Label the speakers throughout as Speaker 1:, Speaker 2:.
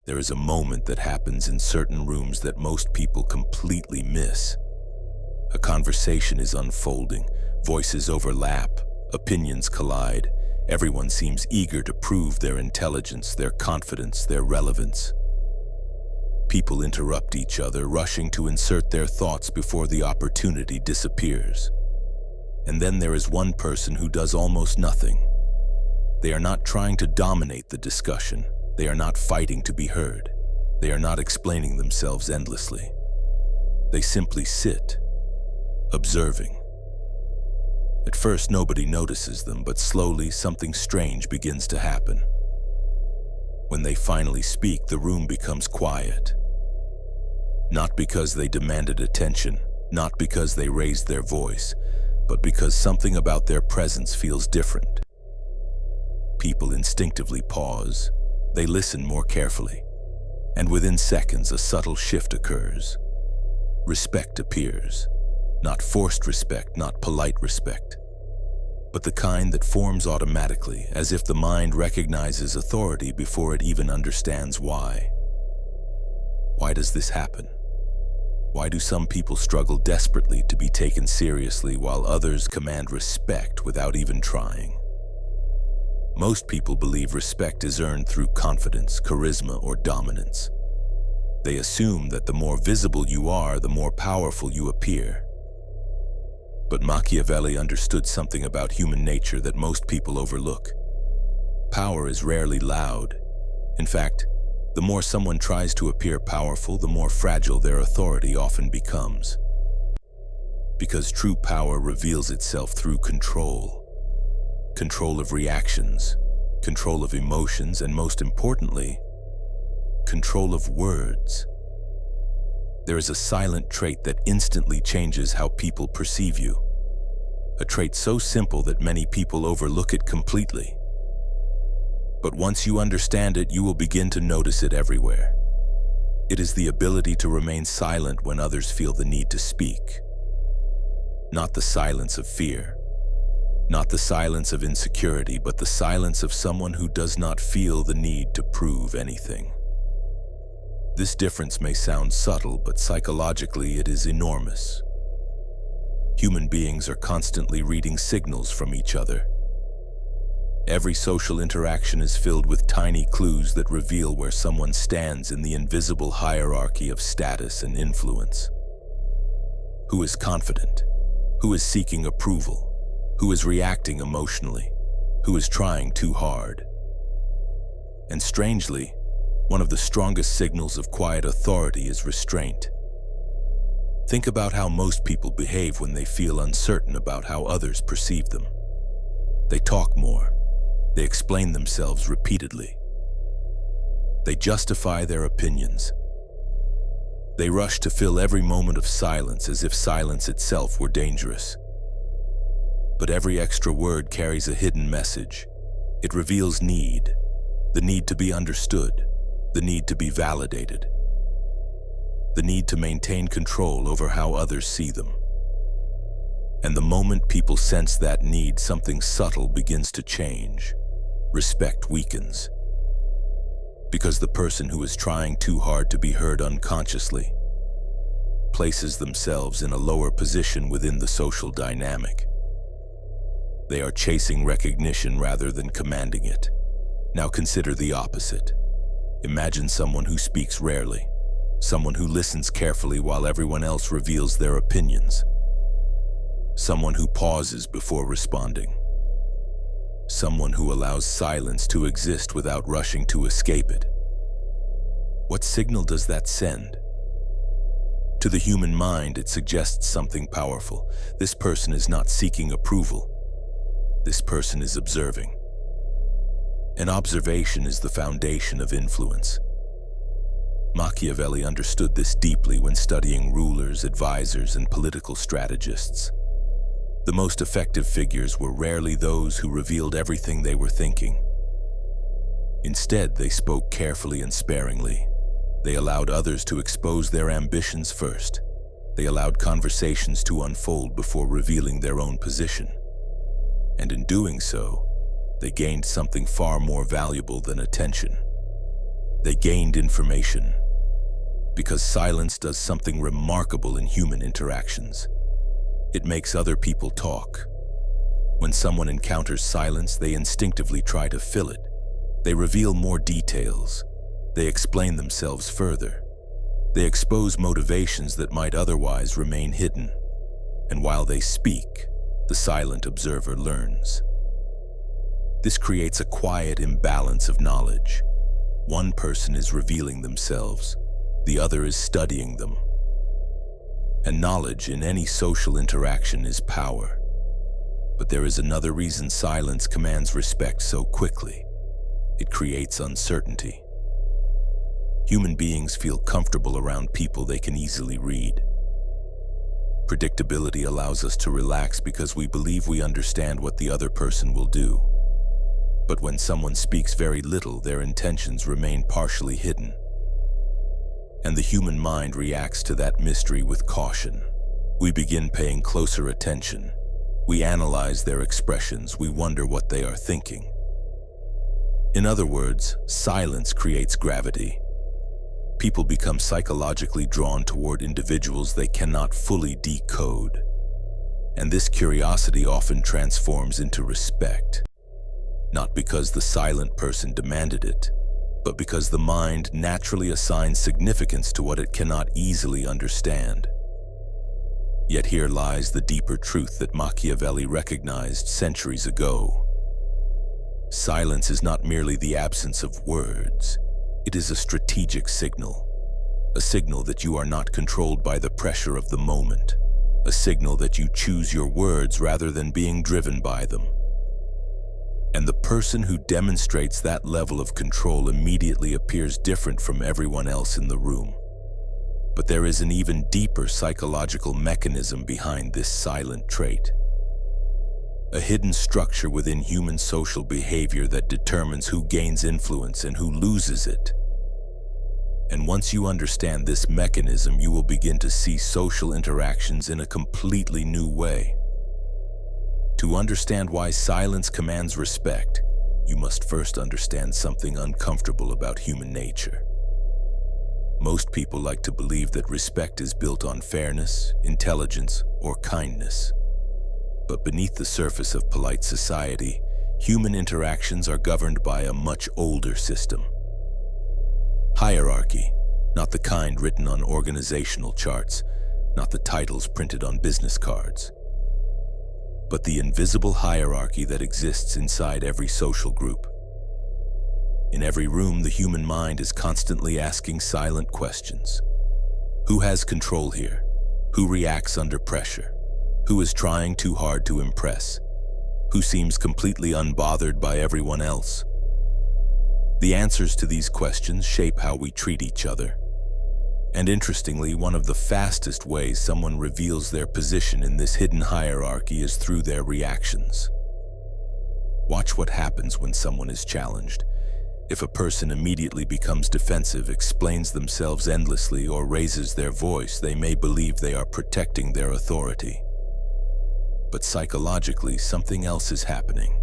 Speaker 1: There is a moment that happens in certain rooms that most people completely miss. A conversation is unfolding, voices overlap, opinions collide. Everyone seems eager to prove their intelligence, their confidence, their relevance. People interrupt each other, rushing to insert their thoughts before the opportunity disappears. And then there is one person who does almost nothing. They are not trying to dominate the discussion. They are not fighting to be heard. They are not explaining themselves endlessly. They simply sit, observing. At first, nobody notices them, but slowly something strange begins to happen. When they finally speak, the room becomes quiet. Not because they demanded attention, not because they raised their voice, but because something about their presence feels different. People instinctively pause. They listen more carefully. And within seconds, a subtle shift occurs. Respect appears. Not forced respect, not polite respect, but the kind that forms automatically, as if the mind recognizes authority before it even understands why. Why does this happen? Why do some people struggle desperately to be taken seriously while others command respect without even trying? Most people believe respect is earned through confidence, charisma, or dominance. They assume that the more visible you are, the more powerful you appear. But Machiavelli understood something about human nature that most people overlook. Power is rarely loud. In fact, the more someone tries to appear powerful, the more fragile their authority often becomes. Because true power reveals itself through control. Control of reactions, control of emotions, and most importantly, control of words. There is a silent trait that instantly changes how people perceive you. A trait so simple that many people overlook it completely. But once you understand it, you will begin to notice it everywhere. It is the ability to remain silent when others feel the need to speak. Not the silence of fear, not the silence of insecurity, but the silence of someone who does not feel the need to prove anything. This difference may sound subtle, but psychologically it is enormous. Human beings are constantly reading signals from each other. Every social interaction is filled with tiny clues that reveal where someone stands in the invisible hierarchy of status and influence. Who is confident? Who is seeking approval? Who is reacting emotionally? Who is trying too hard? And strangely, one of the strongest signals of quiet authority is restraint. Think about how most people behave when they feel uncertain about how others perceive them. They talk more. They explain themselves repeatedly. They justify their opinions. They rush to fill every moment of silence as if silence itself were dangerous. But every extra word carries a hidden message. It reveals need, the need to be understood, the need to be validated, the need to maintain control over how others see them. And the moment people sense that need, something subtle begins to change. Respect weakens. Because the person who is trying too hard to be heard unconsciously places themselves in a lower position within the social dynamic. They are chasing recognition rather than commanding it. Now consider the opposite. Imagine someone who speaks rarely, someone who listens carefully while everyone else reveals their opinions, someone who pauses before responding, someone who allows silence to exist without rushing to escape it. What signal does that send? To the human mind, it suggests something powerful. This person is not seeking approval. This person is observing. And observation is the foundation of influence. Machiavelli understood this deeply when studying rulers, advisors, and political strategists. The most effective figures were rarely those who revealed everything they were thinking. Instead, they spoke carefully and sparingly. They allowed others to expose their ambitions first. They allowed conversations to unfold before revealing their own position. And in doing so, they gained something far more valuable than attention: They gained information. Because silence does something remarkable in human interactions. It makes other people talk. When someone encounters silence, they instinctively try to fill it. They reveal more details. They explain themselves further. They expose motivations that might otherwise remain hidden. And while they speak, the silent observer learns. This creates a quiet imbalance of knowledge. One person is revealing themselves, the other is studying them. And knowledge in any social interaction is power. But there is another reason silence commands respect so quickly. It creates uncertainty. Human beings feel comfortable around people they can easily read. Predictability allows us to relax because we believe we understand what the other person will do. But when someone speaks very little, their intentions remain partially hidden. And the human mind reacts to that mystery with caution. We begin paying closer attention. We analyze their expressions. We wonder what they are thinking. In other words, silence creates gravity. People become psychologically drawn toward individuals they cannot fully decode. And this curiosity often transforms into respect. Not because the silent person demanded it, but because the mind naturally assigns significance to what it cannot easily understand. Yet here lies the deeper truth that Machiavelli recognized centuries ago. Silence is not merely the absence of words. It is a strategic signal. A signal that you are not controlled by the pressure of the moment. A signal that you choose your words rather than being driven by them. And the person who demonstrates that level of control immediately appears different from everyone else in the room. But there is an even deeper psychological mechanism behind this silent trait. A hidden structure within human social behavior that determines who gains influence and who loses it. And once you understand this mechanism, you will begin to see social interactions in a completely new way. To understand why silence commands respect, you must first understand something uncomfortable about human nature. Most people like to believe that respect is built on fairness, intelligence, or kindness. But beneath the surface of polite society, human interactions are governed by a much older system. Hierarchy, not the kind written on organizational charts, not the titles printed on business cards, but the invisible hierarchy that exists inside every social group. In every room, the human mind is constantly asking silent questions. Who has control here? Who reacts under pressure? Who is trying too hard to impress? Who seems completely unbothered by everyone else? The answers to these questions shape how we treat each other. And interestingly, one of the fastest ways someone reveals their position in this hidden hierarchy is through their reactions. Watch what happens when someone is challenged. If a person immediately becomes defensive, explains themselves endlessly, or raises their voice, they may believe they are protecting their authority. But psychologically, something else is happening.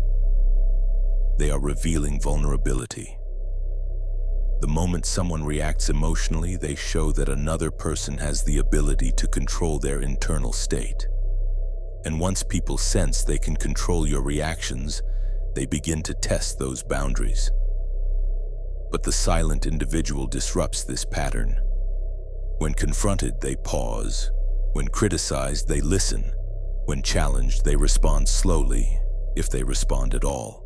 Speaker 1: They are revealing vulnerability. The moment someone reacts emotionally, they show that another person has the ability to control their internal state. And once people sense they can control your reactions, they begin to test those boundaries. But the silent individual disrupts this pattern. When confronted, they pause. When criticized, they listen. When challenged, they respond slowly, if they respond at all.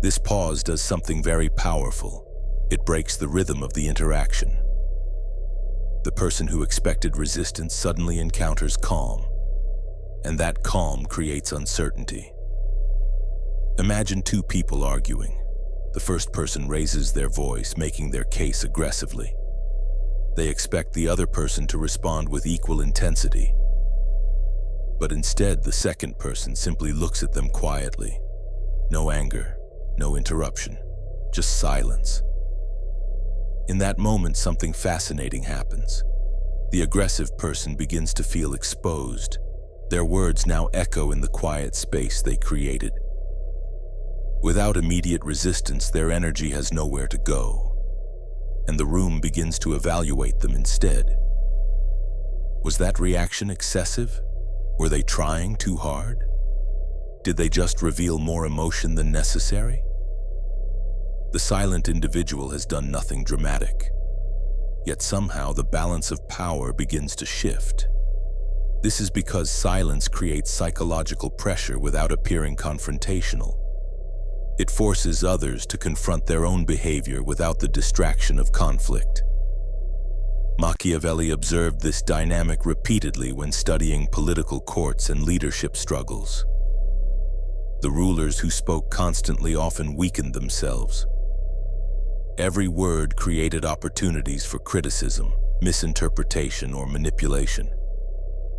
Speaker 1: This pause does something very powerful. It breaks the rhythm of the interaction. The person who expected resistance suddenly encounters calm, and that calm creates uncertainty. Imagine two people arguing. The first person raises their voice, making their case aggressively. They expect the other person to respond with equal intensity. But instead, the second person simply looks at them quietly. No anger, no interruption, just silence. In that moment, something fascinating happens. The aggressive person begins to feel exposed. Their words now echo in the quiet space they created. Without immediate resistance, their energy has nowhere to go. and the room begins to evaluate them instead. Was that reaction excessive? Were they trying too hard? Did they just reveal more emotion than necessary? The silent individual has done nothing dramatic. Yet somehow the balance of power begins to shift. This is because silence creates psychological pressure without appearing confrontational. It forces others to confront their own behavior without the distraction of conflict. Machiavelli observed this dynamic repeatedly when studying political courts and leadership struggles. The rulers who spoke constantly often weakened themselves. Every word created opportunities for criticism, misinterpretation, or manipulation.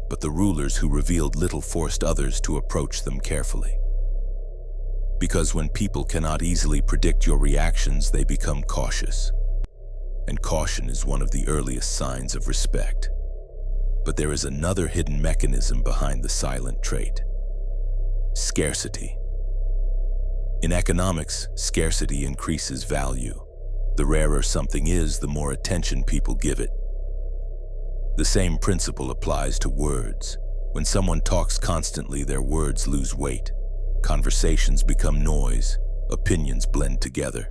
Speaker 1: But the rulers who revealed little forced others to approach them carefully. Because when people cannot easily predict your reactions, they become cautious. And caution is one of the earliest signs of respect. But there is another hidden mechanism behind the silent trait: scarcity. In economics, scarcity increases value. The rarer something is, the more attention people give it. The same principle applies to words. When someone talks constantly, their words lose weight. Conversations become noise. Opinions blend together.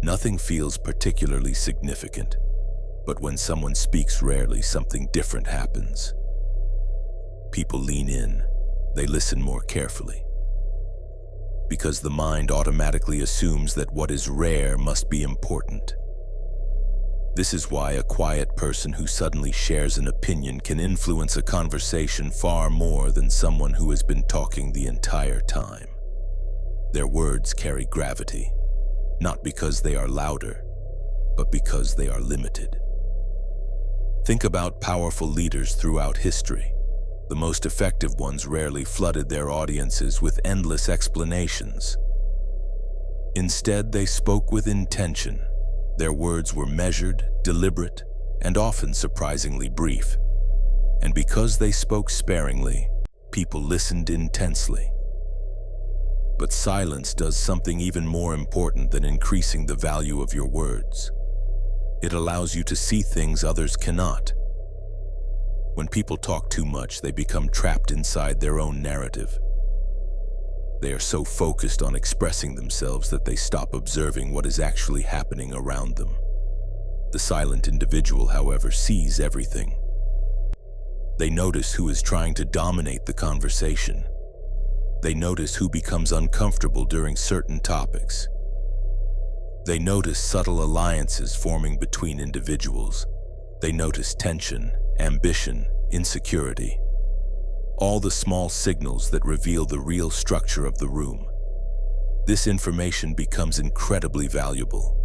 Speaker 1: Nothing feels particularly significant, but when someone speaks rarely, something different happens. People lean in. They listen more carefully. Because the mind automatically assumes that what is rare must be important. This is why a quiet person who suddenly shares an opinion can influence a conversation far more than someone who has been talking the entire time. Their words carry gravity, not because they are louder, but because they are limited. Think about powerful leaders throughout history. The most effective ones rarely flooded their audiences with endless explanations. Instead, they spoke with intention. Their words were measured, deliberate, and often surprisingly brief. And because they spoke sparingly, people listened intensely. But silence does something even more important than increasing the value of your words. It allows you to see things others cannot. When people talk too much, they become trapped inside their own narrative. They are so focused on expressing themselves that they stop observing what is actually happening around them. The silent individual, however, sees everything. They notice who is trying to dominate the conversation. They notice who becomes uncomfortable during certain topics. They notice subtle alliances forming between individuals. They notice tension, ambition, insecurity. All the small signals that reveal the real structure of the room. This information becomes incredibly valuable.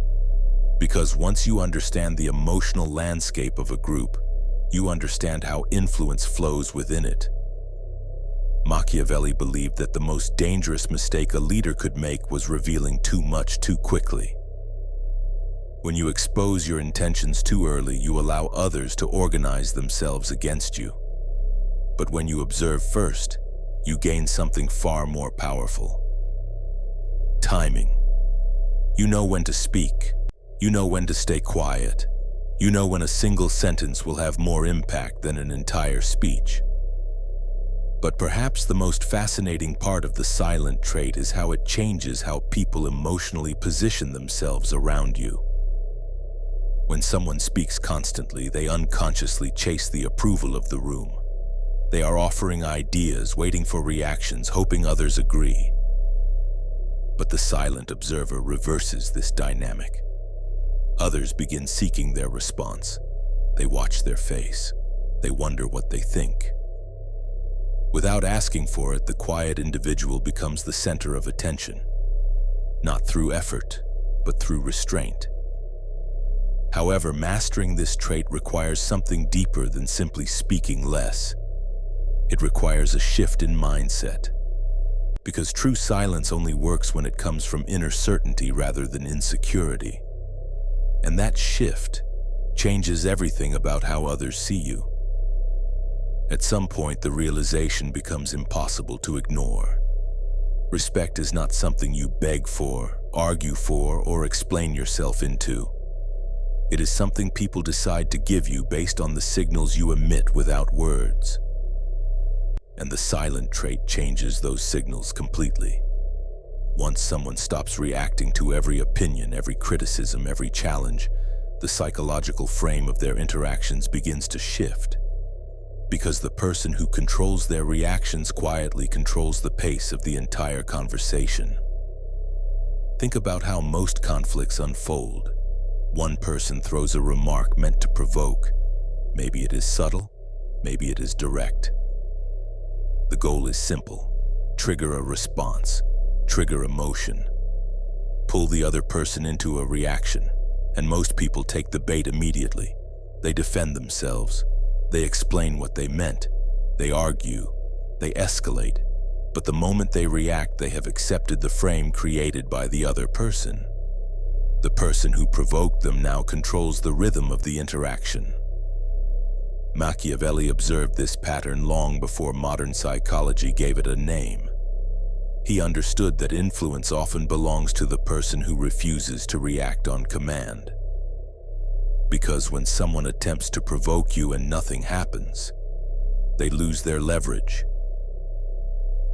Speaker 1: Because once you understand the emotional landscape of a group, you understand how influence flows within it. Machiavelli believed that the most dangerous mistake a leader could make was revealing too much too quickly. When you expose your intentions too early, you allow others to organize themselves against you. But when you observe first, you gain something far more powerful. Timing. You know when to speak. You know when to stay quiet. You know when a single sentence will have more impact than an entire speech. But perhaps the most fascinating part of the silent trait is how it changes how people emotionally position themselves around you. When someone speaks constantly, they unconsciously chase the approval of the room. They are offering ideas, waiting for reactions, hoping others agree. But the silent observer reverses this dynamic. Others begin seeking their response. They watch their face. They wonder what they think. Without asking for it, the quiet individual becomes the center of attention. Not through effort, but through restraint. However, mastering this trait requires something deeper than simply speaking less. It requires a shift in mindset. Because true silence only works when it comes from inner certainty rather than insecurity. And that shift changes everything about how others see you. At some point, the realization becomes impossible to ignore. Respect is not something you beg for, argue for, or explain yourself into. It is something people decide to give you based on the signals you emit without words. And the silent trait changes those signals completely. Once someone stops reacting to every opinion, every criticism, every challenge, the psychological frame of their interactions begins to shift. Because the person who controls their reactions quietly controls the pace of the entire conversation. Think about how most conflicts unfold. One person throws a remark meant to provoke. Maybe it is subtle, maybe it is direct. The goal is simple: trigger a response, trigger emotion, pull the other person into a reaction, and most people take the bait immediately. They defend themselves, they explain what they meant, they argue, they escalate, but the moment they react, they have accepted the frame created by the other person. The person who provoked them now controls the rhythm of the interaction. Machiavelli observed this pattern long before modern psychology gave it a name. He understood that influence often belongs to the person who refuses to react on command. Because when someone attempts to provoke you and nothing happens, they lose their leverage.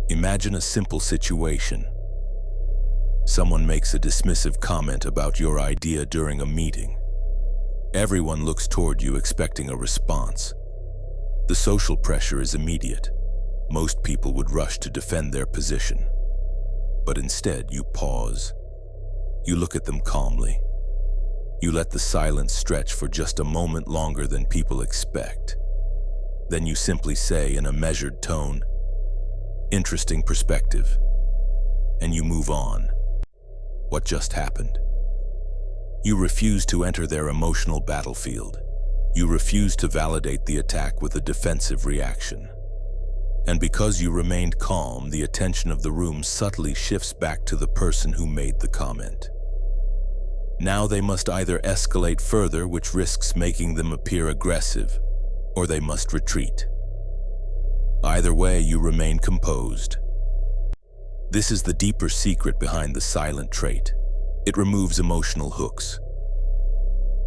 Speaker 1: Imagine a simple situation. Someone makes a dismissive comment about your idea during a meeting. Everyone looks toward you expecting a response. The social pressure is immediate. Most people would rush to defend their position. But instead, you pause. You look at them calmly. You let the silence stretch for just a moment longer than people expect. Then you simply say in a measured tone, "Interesting perspective." And you move on. What just happened? You refuse to enter their emotional battlefield. You refuse to validate the attack with a defensive reaction. And because you remained calm, the attention of the room subtly shifts back to the person who made the comment. Now they must either escalate further, which risks making them appear aggressive, or they must retreat. Either way, you remain composed. This is the deeper secret behind the silent trait. It removes emotional hooks.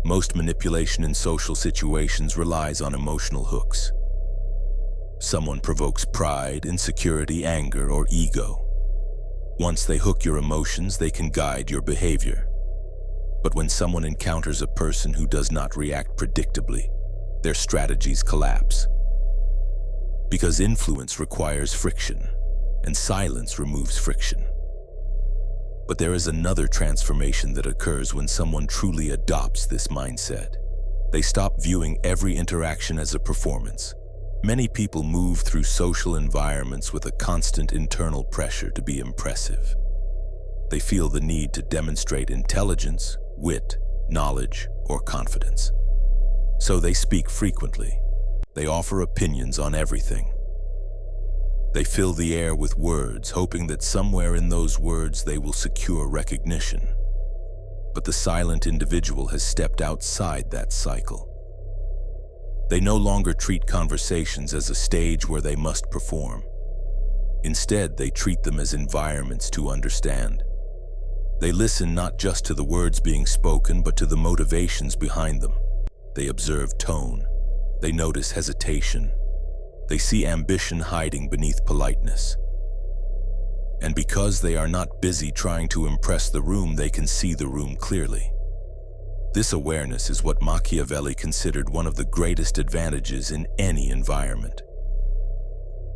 Speaker 1: Most manipulation in social situations relies on emotional hooks. Someone provokes pride, insecurity, anger, or ego. Once they hook your emotions, they can guide your behavior. But when someone encounters a person who does not react predictably, their strategies collapse. Because influence requires friction, and silence removes friction. But there is another transformation that occurs when someone truly adopts this mindset. They stop viewing every interaction as a performance. Many people move through social environments with a constant internal pressure to be impressive. They feel the need to demonstrate intelligence, wit, knowledge, or confidence. So they speak frequently. They offer opinions on everything. They fill the air with words, hoping that somewhere in those words they will secure recognition. But the silent individual has stepped outside that cycle. They no longer treat conversations as a stage where they must perform. Instead, they treat them as environments to understand. They listen not just to the words being spoken, but to the motivations behind them. They observe tone. They notice hesitation. They see ambition hiding beneath politeness. And because they are not busy trying to impress the room, they can see the room clearly. This awareness is what Machiavelli considered one of the greatest advantages in any environment.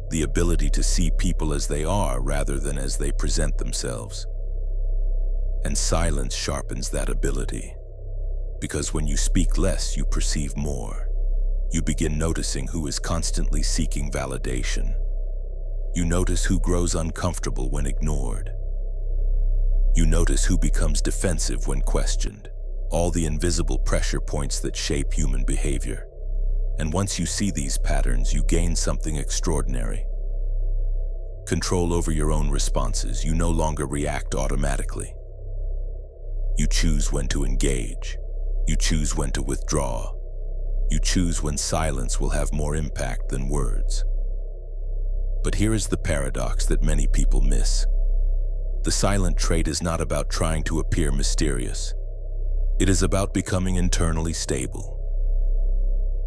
Speaker 1: The ability to see people as they are rather than as they present themselves. And silence sharpens that ability. Because when you speak less, you perceive more. You begin noticing who is constantly seeking validation. You notice who grows uncomfortable when ignored. You notice who becomes defensive when questioned. All the invisible pressure points that shape human behavior. And once you see these patterns, you gain something extraordinary. Control over your own responses. You no longer react automatically. You choose when to engage. You choose when to withdraw. You choose when silence will have more impact than words. But here is the paradox that many people miss. The silent trait is not about trying to appear mysterious. It is about becoming internally stable.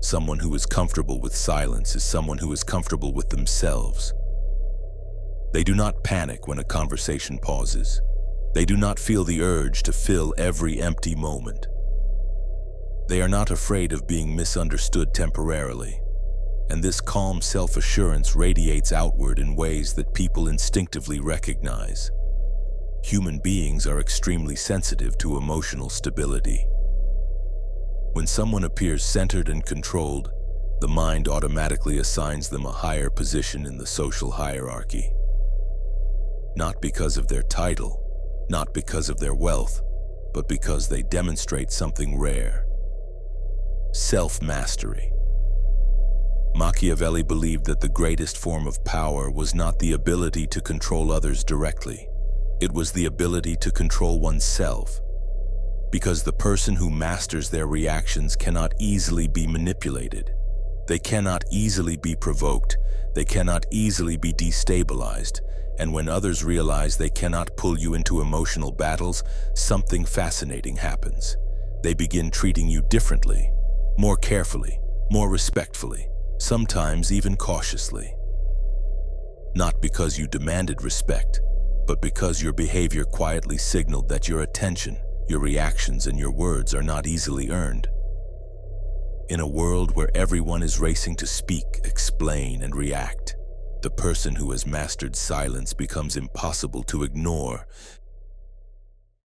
Speaker 1: Someone who is comfortable with silence is someone who is comfortable with themselves. They do not panic when a conversation pauses. They do not feel the urge to fill every empty moment. They are not afraid of being misunderstood temporarily, and this calm self-assurance radiates outward in ways that people instinctively recognize. Human beings are extremely sensitive to emotional stability. When someone appears centered and controlled, the mind automatically assigns them a higher position in the social hierarchy. Not because of their title, not because of their wealth, but because they demonstrate something rare: self-mastery. Machiavelli believed that the greatest form of power was not the ability to control others directly. It was the ability to control oneself. Because the person who masters their reactions cannot easily be manipulated. They cannot easily be provoked. They cannot easily be destabilized. And when others realize they cannot pull you into emotional battles, something fascinating happens. They begin treating you differently, more carefully, more respectfully, sometimes even cautiously. Not because you demanded respect, but because your behavior quietly signaled that your attention, your reactions, and your words are not easily earned. In a world where everyone is racing to speak, explain, and react, the person who has mastered silence becomes impossible to ignore